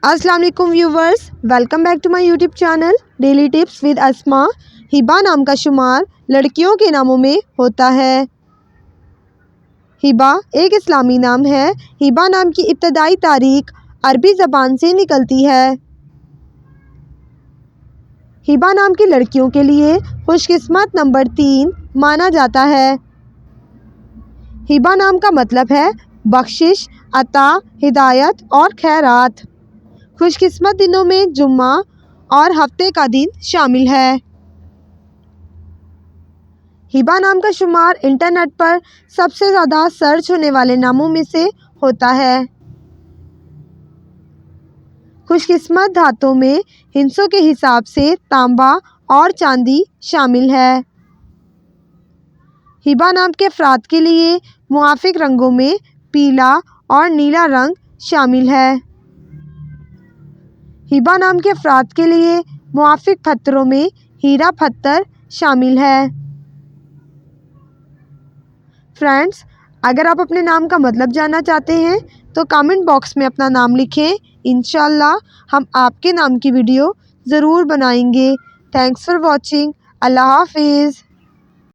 अस्सलाम वालेकुम viewers, welcome back to my YouTube channel daily tips with Asma. हिबा नाम का शुमार लड़कियों के नामों में होता है। हिबा एक इस्लामी नाम है। हिबा नाम की इब्तदाई तारीख अरबी ज़बान से निकलती है। हिबा नाम की लड़कियों के लिए खुशकिस्मत नंबर 3 माना जाता है। हिबा नाम का मतलब है बख्शिश, अता, हिदायत और खैरात। खुशकिस्मत दिनों में जुम्मा और हफ्ते का दिन शामिल है। हिबा नाम का शुमार इंटरनेट पर सबसे ज़्यादा सर्च होने वाले नामों में से होता है। खुशकिस्मत धातों में हिंसों के हिसाब से तांबा और चांदी शामिल है। हिबा नाम के अफराद के लिए मुआफिक रंगों में पीला और नीला रंग शामिल है। हिबा नाम के अफराद के लिए मुआफिक पत्थरों में हीरा पत्थर शामिल है। फ्रेंड्स, अगर आप अपने नाम का मतलब जानना चाहते हैं तो कमेंट बॉक्स में अपना नाम लिखें। इंशाल्लाह हम आपके नाम की वीडियो ज़रूर बनाएंगे। Thanks for watching. अल्लाह हाफिज़।